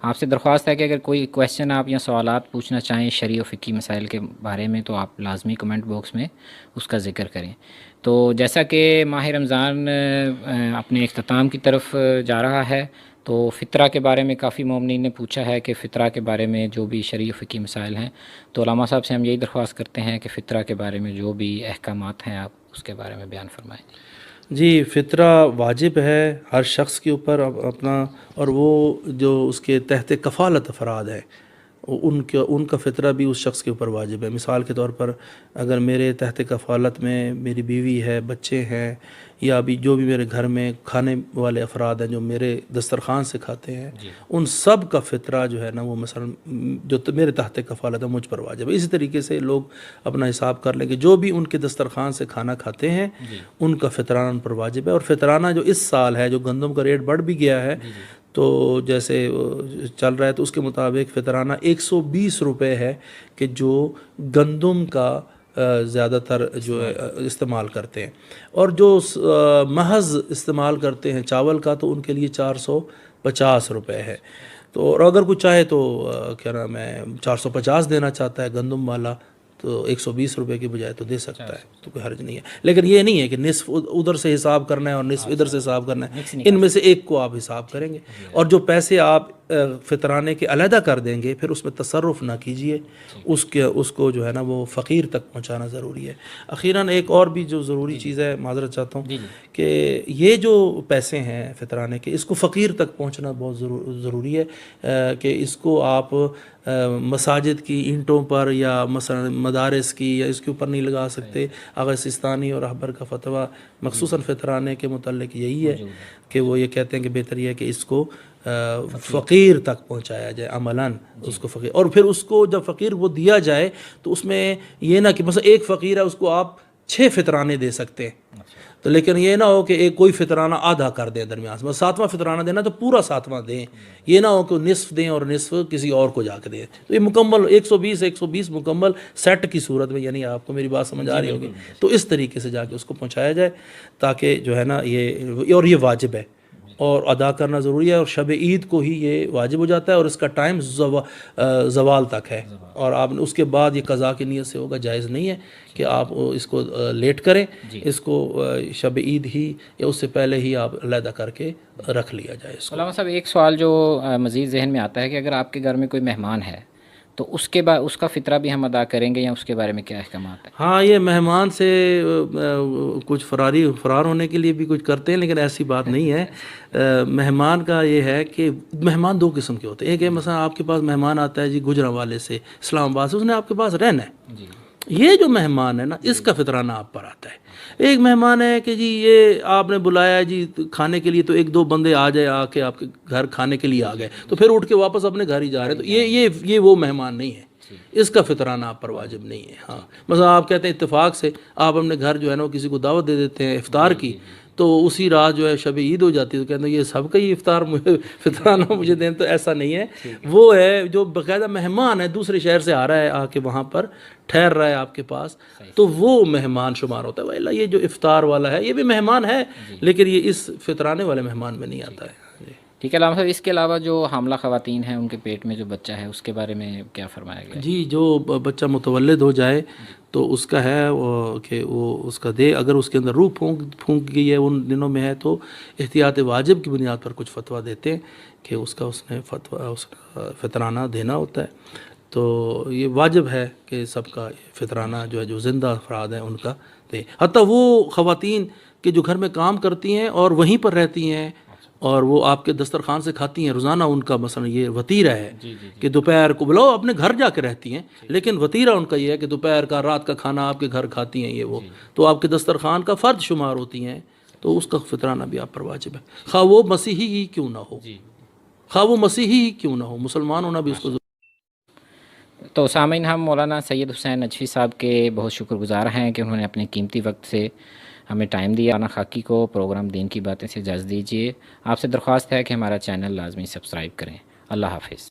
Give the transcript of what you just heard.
آپ سے درخواست ہے کہ اگر کوئی کویشچن آپ یا سوالات پوچھنا چاہیں شرعی و فقہی مسائل کے بارے میں تو آپ لازمی کمنٹ باکس میں اس کا ذکر کریں۔ تو جیسا کہ ماہ رمضان اپنے اختتام کی طرف جا رہا ہے، تو فطرہ کے بارے میں کافی مومنین نے پوچھا ہے کہ فطرہ کے بارے میں جو بھی شرعی و فقہی مسائل ہیں، تو علامہ صاحب سے ہم یہی درخواست کرتے ہیں کہ فطرہ کے بارے میں جو بھی احکامات ہیں آپ اس کے بارے میں بیان فرمائیں۔ جی، فطرہ واجب ہے ہر شخص کے اوپر اپنا، اور وہ جو اس کے تحت کفالت افراد ہیں ان کا فطرہ بھی اس شخص کے اوپر واجب ہے۔ مثال کے طور پر اگر میرے تحت کفالت میں میری بیوی ہے، بچے ہیں، یا ابھی جو بھی میرے گھر میں کھانے والے افراد ہیں جو میرے دسترخوان سے کھاتے ہیں، ان سب کا فطرہ جو ہے نا وہ مثلا جو میرے تحت کفالت ہے مجھ پر واجب ہے۔ اسی طریقے سے لوگ اپنا حساب کر لیں کہ جو بھی ان کے دسترخوان سے کھانا کھاتے ہیں ان کا فطرانہ ان پر واجب ہے۔ اور فطرانہ جو اس سال ہے، جو گندم کا ریٹ بڑھ بھی گیا ہے، تو جیسے چل رہا ہے تو اس کے مطابق فطرانہ 120 روپے ہے کہ جو گندم کا زیادہ تر جو ہے استعمال کرتے ہیں، اور جو محض استعمال کرتے ہیں چاول کا تو ان کے لیے 450 روپے ہے۔ تو اور اگر کوئی چاہے تو کیا نام ہے 450 دینا چاہتا ہے گندم والا تو 120 روپے کی بجائے تو دے سکتا ہے، تو کوئی حرج نہیں ہے۔ لیکن یہ نہیں ہے کہ نصف ادھر سے حساب کرنا ہے اور نصف ادھر سے حساب کرنا ہے، ان میں سے ایک کو آپ حساب کریں گے، اور جو پیسے آپ فطرانے کے علیحدہ کر دیں گے پھر اس میں تصرف نہ کیجیے، اس کو جو ہے نا وہ فقیر تک پہنچانا ضروری ہے۔ اخیراً ایک اور بھی جو ضروری چیز ہے، معذرت چاہتا ہوں کہ یہ جو پیسے ہیں فطرانے کے، اس کو فقیر تک پہنچنا بہت ضروری ہے، کہ اس کو آپ مساجد کی اینٹوں پر یا مثلا مدارس کی یا اس کے اوپر نہیں لگا سکتے۔ آغا سستانی اور رہبر کا فتویٰ مخصوصاً فطرانے کے متعلق یہی ہے کہ وہ یہ کہتے ہیں کہ بہتر یہ ہے کہ اس کو فقیر تک پہنچایا جائے عملاً، اس کو فقیر، اور پھر اس کو جب فقیر وہ دیا جائے تو اس میں یہ نہ کہ مثلا ایک فقیر ہے اس کو آپ 6 فطرانے دے سکتے ہیں، تو لیکن یہ نہ ہو کہ ایک کوئی فطرانہ آدھا کر دیں درمیان سے، 7واں فطرانہ دینا تو پورا 7واں دیں، یہ نہ ہو کہ نصف دیں اور نصف کسی اور کو جا کے دیں۔ تو یہ مکمل 120 مکمل سیٹ کی صورت میں، یعنی آپ کو میری بات سمجھ آ رہی ہوگی، تو اس طریقے سے جا کے اس کو پہنچایا جائے تاکہ جو ہے نا اور یہ واجب ہے اور ادا کرنا ضروری ہے، اور شب عید کو ہی یہ واجب ہو جاتا ہے، اور اس کا ٹائم زوال تک ہے، اور آپ نے اس کے بعد یہ قضا کی نیت سے ہوگا، جائز نہیں ہے کہ آپ اس کو لیٹ کریں، اس کو شب عید ہی یا اس سے پہلے ہی آپ علیحدہ کر کے رکھ لیا جائے اس کو۔ علامہ صاحب ایک سوال جو مزید ذہن میں آتا ہے کہ اگر آپ کے گھر میں کوئی مہمان ہے تو اس کے بعد اس کا فطرہ بھی ہم ادا کریں گے، یا اس کے بارے میں کیا احکامات ہیں؟ ہاں، یہ مہمان سے کچھ فرار ہونے کے لیے بھی کچھ کرتے ہیں، لیکن ایسی بات نہیں ہے۔ مہمان کا یہ ہے کہ مہمان 2 قسم کے ہوتے ہیں۔ ایک ہے مثلا آپ کے پاس مہمان آتا ہے جی گجرانوالے سے، اسلام آباد سے، اس نے آپ کے پاس رہنا ہے، یہ جو مہمان ہے نا اس کا فطرانہ آپ پر آتا ہے۔ ایک مہمان ہے کہ جی یہ آپ نے بلایا ہے جی کھانے کے لیے، تو 1-2 بندے آ جائے، آ کے آپ کے گھر کھانے کے لیے آ گئے تو پھر اٹھ کے واپس اپنے گھر ہی جا رہے ہیں، تو یہ وہ مہمان نہیں ہے، اس کا فطرانہ آپ پر واجب نہیں ہے۔ ہاں، مثلا آپ کہتے ہیں اتفاق سے آپ اپنے گھر جو ہے نا کسی کو دعوت دے دیتے ہیں افطار کی، تو اسی رات جو ہے شب عید ہو جاتی ہے، تو کہتے ہیں یہ سب کا ہی افطار فطرانہ مجھے دیں، تو ایسا نہیں ہے۔ وہ ہے جو باقاعدہ مہمان ہے، دوسرے شہر سے آ رہا ہے، آ کے وہاں پر ٹھہر رہا ہے آپ کے پاس، تو وہ مہمان شمار ہوتا ہے۔ ویلا یہ جو افطار والا ہے یہ بھی مہمان ہے، لیکن یہ اس فطرانے والے مہمان میں نہیں آتا ہے۔ ٹھیک ہے علامہ صاحب، اس کے علاوہ جو حاملہ خواتین ہیں ان کے پیٹ میں جو بچہ ہے اس کے بارے میں کیا فرمایا گیا ہے؟ جی، جو بچہ متولد ہو جائے تو اس کا ہے کہ وہ اس کا دے، اگر اس کے اندر روح پھونک گئی ہے ان دنوں میں ہے تو احتیاط واجب کی بنیاد پر کچھ فتویٰ دیتے ہیں کہ اس کا فطرانہ دینا ہوتا ہے، تو یہ واجب ہے کہ سب کا فطرانہ جو ہے جو زندہ افراد ہیں ان کا دے، حتیٰ وہ خواتین کہ جو گھر میں کام کرتی ہیں اور وہیں پر رہتی ہیں اور وہ آپ کے دسترخوان سے کھاتی ہیں روزانہ، ان کا مثلا یہ وطیرہ ہے کہ دوپہر کو بلاؤ اپنے گھر جا کے رہتی ہیں، لیکن وطیرہ ان کا یہ ہے کہ دوپہر کا رات کا کھانا آپ کے گھر کھاتی ہیں، یہ وہ تو آپ کے دسترخوان کا فرد شمار ہوتی ہیں، تو اس کا فطرانہ بھی آپ پر واجب ہے، خواہ وہ مسیحی ہی کیوں نہ ہو، خواہ وہ مسیحی ہی کیوں نہ ہو، مسلمان ہونا بھی اس کو۔ تو سامعین، ہم مولانا سید حسین نجفی صاحب کے بہت شکر گزار ہیں کہ انہوں نے اپنے قیمتی وقت سے ہمیں ٹائم دیا۔ مولانا خاکی کو پروگرام دین کی باتیں سے اجازت دیجیے۔ آپ سے درخواست ہے کہ ہمارا چینل لازمی سبسکرائب کریں۔ اللہ حافظ۔